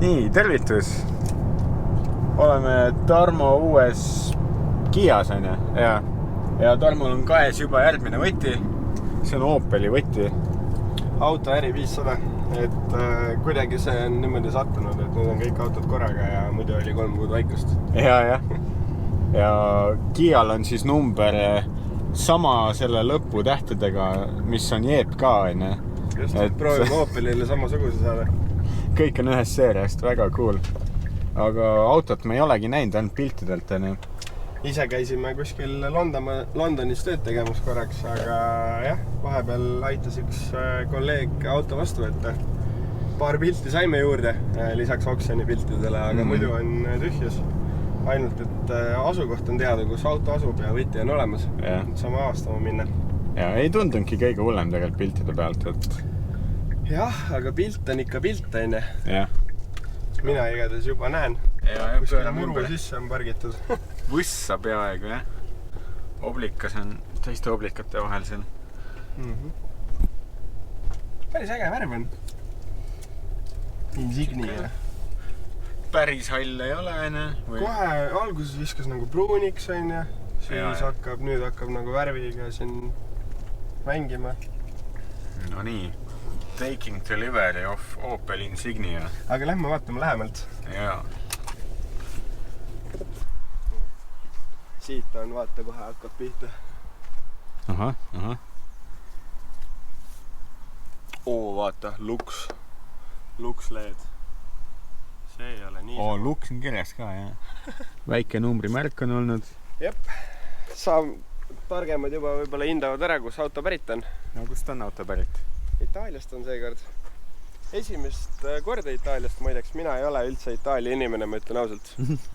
Nii, tervitus! Oleme Tarmo uues Kias, on ju? Ja Tarmol on käes juba järgmine võti. See on Opeli võti. Auto äri 500. Et kuidagi see on niimoodi sattunud, et nüüd on kõik autod korraga ja muidu oli 3 kuud vaikust. Ja Kial on siis number sama selle lõputähtedega, mis on JPK, on ju? Just, proovime Opelile samasuguse saada. Kõik on ühes seeriast, väga cool. Aga autot me ei olegi näinud, ainult piltidelt, on ju. Ise käisime kuskil Londonis tööd tegemas korraks, aga jah, vahepeal aitas üks kolleeg auto vastu võtta. Paar pilti saime juurde, lisaks oksjoni piltidele, aga muidu on tühjus. Ainult, et asukoht on teada, kus auto asub ja võti on olemas. Sama avastama minna. Ja ei tundunudki kõige hullem tegelikult piltide pealt, et... Jah, aga pilt on ikka pilt, on ju. Jah. Mina igatahes juba näen. Kuskil muru sisse on pargitud. Võssa peaaegu, jah. Oblikas on teiste oblikate vahel seal. Päris äge värv on. Insignia. Päris hall ei ole, on ju? Kohe alguses viskas nagu pruuniks, on ju. Siis nüüd hakkab nagu värviga siin mängima. No nii. Taking delivery of Opel Insignia. Aga lähme vaatame lähemalt. Jaa. Siit on, vaata, kohe hakkab pihta. Aha. Vaata, Lux LED. See ei ole nii. Lux on kirjas ka, jah. Väike numbrimärk on olnud. Jep. Targemad juba võib-olla hindavad ära, kus auto pärit on. No kust on auto pärit? Itaaliast on seekord. Esimest korda Itaaliast, muideks, mina ei ole üldse Itaalia inimene, ma ütlen ausalt.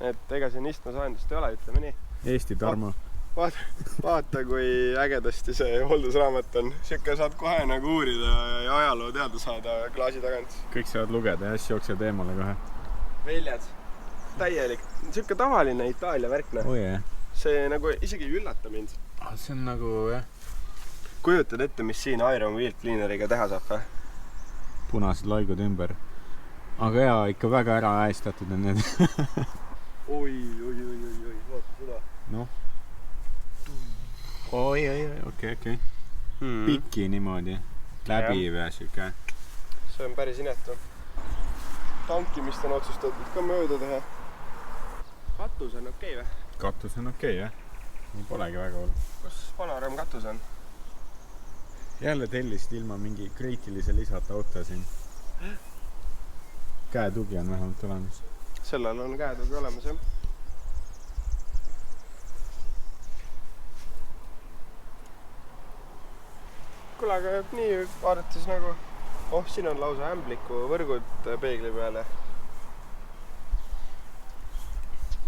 Et ega siin istmasoojendust ei ole, ütleme nii. Eesti Tarmo. Vaata, kui ägedasti see hooldusraamat on. Siuke saad kohe nagu uurida ja ajaloo teada saada klaasi tagant. Kõik saavad lugeda ja siis jooksed eemale kohe. Väljad. Täielik. Siuke tavaline Itaalia värkne. Jah. See nagu isegi ei üllata mind. See on nagu, jah. Kujutad ette, mis siin Iron Wheel Cleaneriga teha saab, või? Punased laigud ümber. Aga jaa, ikka väga ära äestatud on need. Oi, vaata seda. Noh. Oi, okei. Piki niimoodi. Läbiv ja siuke. See on päris inetu. Tankimist on otsustatud ka mööda teha. Katus on okei, või? Katus on okei, jah. Polegi väga hull. Kus panoraam katus on? Jälle tellisid ilma mingi kriitilise lisata auto siin. Käetugi on vähemalt olemas. Sellel on käetugi olemas, jah. Kuule, aga nii vaadates nagu... siin on lausa ämbliku võrgud peegli peale.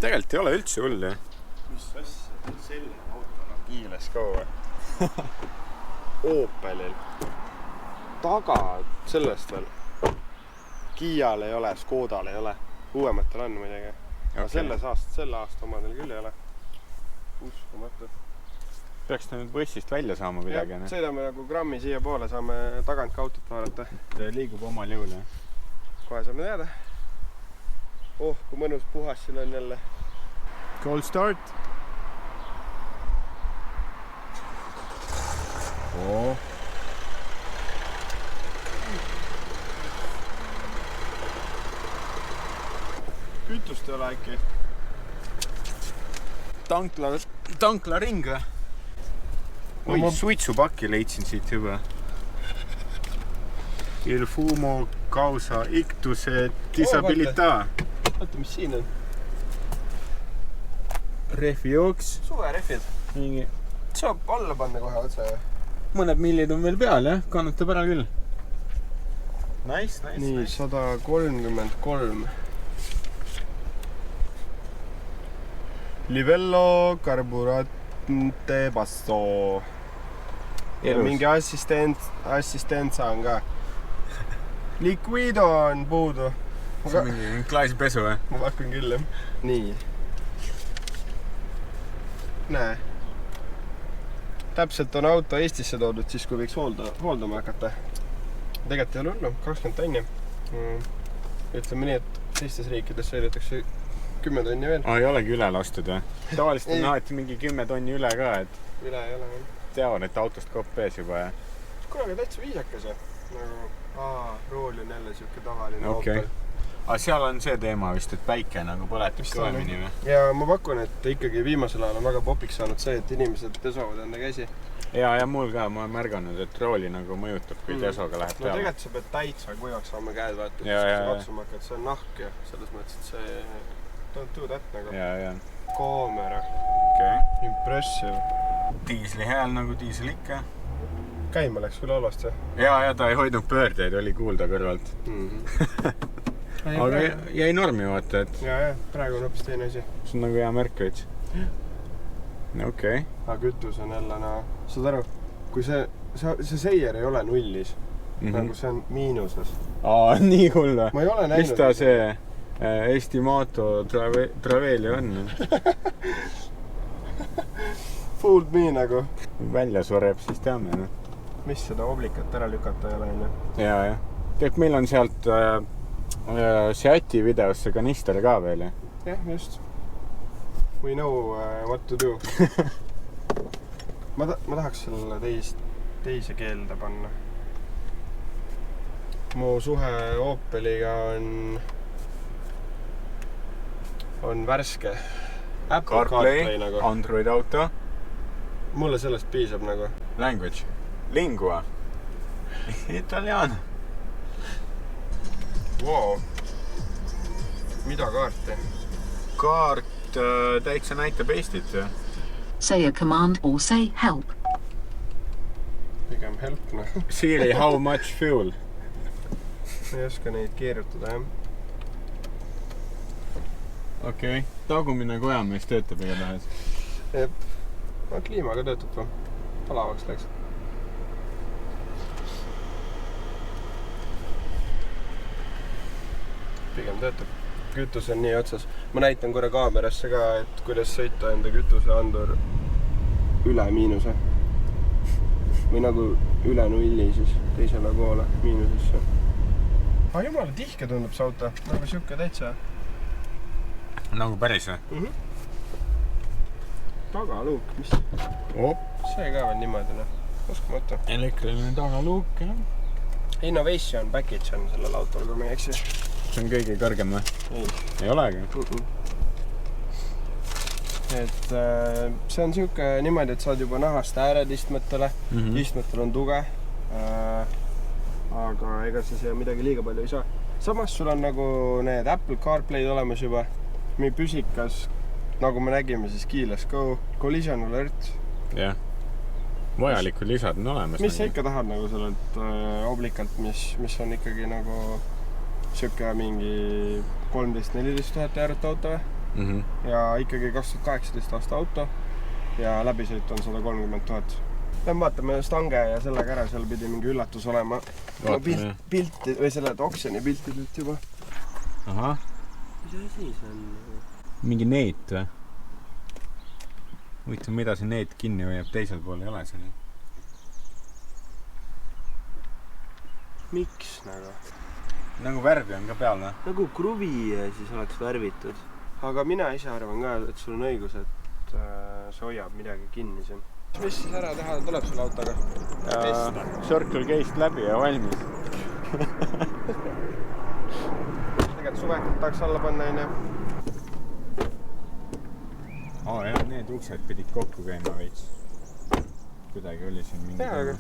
Tegelikult ei ole üldse hull, jah. Mis asja? Selline auto on kiiles kaua. Opelil. Taga sellest veel. Kial ei ole, Skodal ei ole. Uuematel on muidegi. Aga selle aasta omadel küll ei ole. Uskumatu. Peaks ta nüüd bussist välja saama midagi. Sõidame nagu grammi siia poole, saame tagant ka autot vaadata. Ta liigub omal jõul, jah. Kohe saame teada. Kui mõnus puhas siin on jälle. Cold start. Kütust ei ole äkki. Tankla ring või? Oi, suitsupaki leidsin siit juba. Il fumo causa ictuse disabilità. Vaata, mis siin on. Rehvi jooks. Suverehvid. Mingi. Saab alla panna kohe otse. Mõned millid on veel peal, jah? Kannatab ära küll. Nice. Nii, 133. Livello carburante basso. Mingi assistentsa on ka. Liquido on puudu. See on mingi klaasipesu, või? Ma pakun küll, jah. Nii. Näe. Täpselt on auto Eestisse toodud siis, kui võiks hooldama hakata. Tegelikult ei ole hullu, 20 tonni. Ütleme nii, et teistes riikides sõidetakse 10 tonni veel. Ei olegi üle lastud või? Tavaliselt on alati mingi 10 tonni üle ka, et üle ei ole veel. teavad, et autost kopp ees juba ja... Kuule, aga täitsa viisakas ja nagu rool on jälle siuke tavaline Opel. Aga seal on see teema vist, et päike nagu põletab kõvemini või? Ja ma pakun, et ikkagi viimasel ajal on väga popiks saanud see, et inimesed desovad enda käsi. Ja mul ka, ma olen märganud, et rooli nagu mõjutab, kui desoga läheb peale. No tegelikult sa pead täitsa kuivaks saama käed, vaata, et sa katsuma hakkad, see on nahk ja selles mõttes, et see don't do that nagu. Ja. Kaamera. Okay. Impressive. Diisli hääl nagu diisel ikka. Käima läks küll halvasti. Ja ta ei hoidnud pöördeid, oli kuulda kõrvalt. Aga jäi normi vaata, et... Ja, praegu on hoopis teine asi. See on nagu hea märk veits. Okei. Aga kütus on jälle, saad aru, kui see seier ei ole nullis, nagu see on miinuses. Nii hull või? Ma ei ole näinud. Mis ta see Estimato Traveli on? Fooled me nagu. Välja sureb, siis teame. No. Mis seda oblikat ära lükata ei ole, on ju? Ja. Tead, meil on sealt Seati videos see kanister ka veel. Jah, just. We know what to do. Ma tahaks selle teise keelde panna. Mu suhe Opeliga on värske. Apple CarPlay nagu. Android auto. Mulle sellest piisab nagu. Language. Lingua. Italiano. Wow. Mida kaarti? Kaart täitsa näitab Eestit. Say a command or say help. Pigem help, noh. Siri, how much fuel? Ei oska neid keerutada, jah. Okei. Tagumine kojamees töötab ega tahes. Jep. Kliimaga töötab või? Palavaks läks. Pigem töötab. Kütus on nii otsas. Ma näitan korra kaamerasse ka, et kuidas sõita enda kütuseandur üle miinuse. Või nagu üle nulli siis teisele poole miinusesse. Jumala tihke tundub see auto. Nagu siuke täitsa. Nagu päris või? Tagaluuk, mis? See ka veel niimoodi, noh. Uskumata. Elektriline tagaluuk, jah. Innovation package on sellel autol, kui me ei eksi. See on kõige kõrgem või? Ei olegi? Et see on siuke niimoodi, et saad juba nahast ääred istmetele. Istmetel on tuge. Aga ega sa siia midagi liiga palju ei saa. Samas sul on nagu need Apple CarPlay olemas juba. Meie püsikas, nagu me nägime, siis keyless go, collision alert. Jah. Vajalikud lisad on olemas. Mis sa ikka tahad nagu sellelt oblikalt, mis on ikkagi nagu siuke mingi 13-14 000 eurot auto või? Ja ikkagi 2018 aasta auto ja läbisõit on 130 000. Lähme vaatame stange ja sellega ära, seal pidi mingi üllatus olema. Pilti või selle oksjoni piltidelt juba. Aha. Mis asi see on? Mingi neet või? Huvitav, mida see neet kinni hoiab, teisel pool ei ole see. Miks nagu? Nagu värvi on ka peal, või? Nagu kruvi siis oleks värvitud. Aga mina ise arvan ka, et sul on õigus, et see hoiab midagi kinni siin. Mis siis ära teha tuleb selle autoga? Circle K-st läbi ja valmis. Tegelikult suvekalt tahaks alla panna, on ju. Jah, need uksed pidid kokku käima veits. Kuidagi oli siin mingi teema.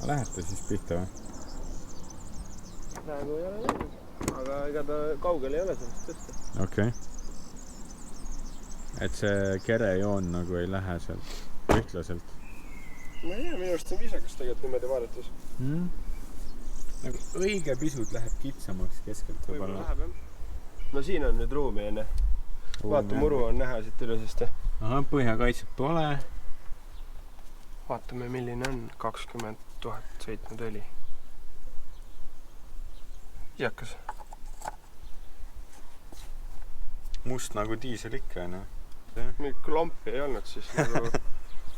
Lähete siis pihta või? Praegu ei ole läinud, aga ega ta kaugel ei ole sellest tõsta. Okei. Et see kerejoon nagu ei lähe sealt ühtlaselt. Ma ei tea, minu arust on viisakas tegelikult niimoodi vaadates. Nagu õige pisut läheb kitsamaks keskelt võib-olla. Läheb, jah. No siin on nüüd ruumi, enne. Vaata, muru on näha siit ilusasti. Aha, põhjakaitset pole. Vaatame, milline on 20 000 sõitnud õli. Viisakas. Must nagu diisel ikka, no. Mingit klompi ei olnud siis, nagu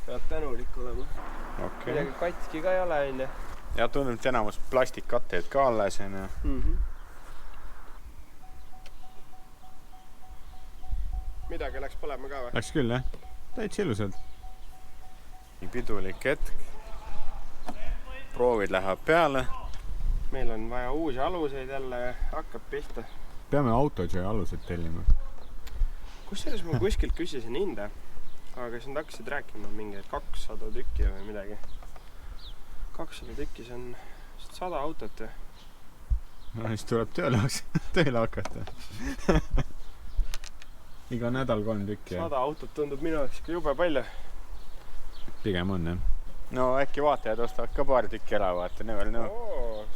peab tänulik olema. Midagi katki ka ei ole, on ju. Ja tundub, et enamus plastikkatteed ka alles, on ju. midagi läks põlema ka või? Läks küll, jah. Täitsa ilusad. Pidulik hetk. Proovid läheb peale. Meil on vaja uusi aluseid jälle, hakkab pihta. Peame autodžoi alused tellima. Kusjuures ma kuskilt küsisin hinda, aga siis nad hakkasid rääkima mingi 200 tükki või midagi. 200 tükki, see on 100 autot ju. No siis tuleb tööle hakata. Iga nädal 3 tükki. 100 autot tundub minu jaoks ikka jube palju. Pigem on, jah. No äkki vaatajad ostavad ka paar tükki ära, vaata, never know.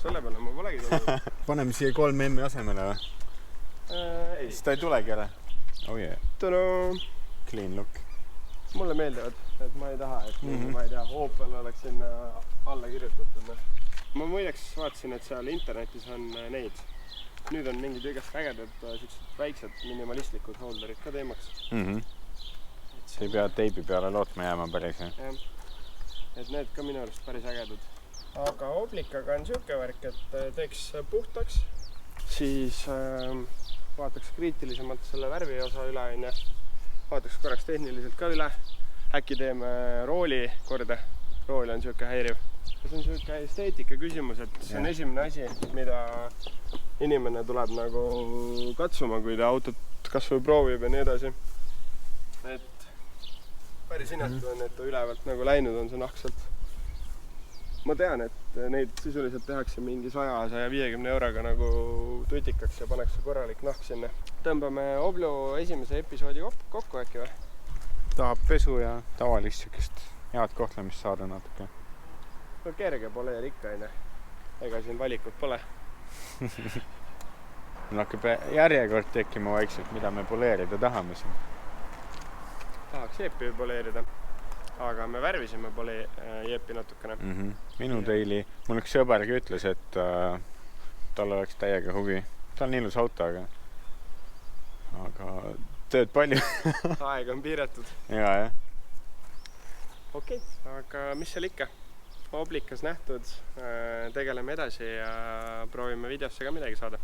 Selle peale ma polegi tulnud. Paneme siia 3 M-i asemele või? Ei. Siis ta ei tulegi ära. Oh yeah. Tänu. Clean look. Mulle meeldivad, et ma ei taha, et ma ei tea, Opel oleks sinna alla kirjutatud. Ma muideks vaatasin, et seal internetis on neid. Nüüd on mingid igast ägedad väiksed minimalistlikud holderid ka teemaks. See ei pea teibi peale lootma jääma päris. Jah. Et need ka minu arust päris ägedad. Aga Oblikaga on siuke värk, et teeks puhtaks, siis vaataks kriitilisemalt selle värvi osa üle, vaataks korraks tehniliselt ka üle. Äkki teeme rooli korda. Rool on siuke häiriv. See on siuke esteetika küsimus, et see on esimene asi, mida inimene tuleb nagu katsuma, kui ta autot kas või proovib ja nii edasi. Et päris inetu on, et ta ülevalt nagu läinud on see nahkselt. Ma tean, et neid sisuliselt tehakse mingi 100-150 euroga nagu tutikaks ja paneks korralik nahk sinna. Tõmbame Oblu esimese episoodi kokku äkki või? Tahab pesu ja tavalist sükest head kohtlemist saada natuke. No kerge poleer ikka, aine. Ega siin valikut pole. Meil hakkab järjekord tekkima vaikselt, mida me poleerida tahame siin. Tahaks jeepi poleerida. Aga me värvisime jeepi natukene. Minu teili, mul üks sõbergi ütles, et tal oleks täiega huvi. Ta on ilus auto, aga tööd palju. Aeg on piiratud. Jah. Okei, aga mis seal ikka? Oblikas nähtud, tegeleme edasi ja proovime videosse ka midagi saada.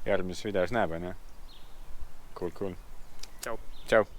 Järgmises videos näeb, on jah? Cool. Tšau. Tšau.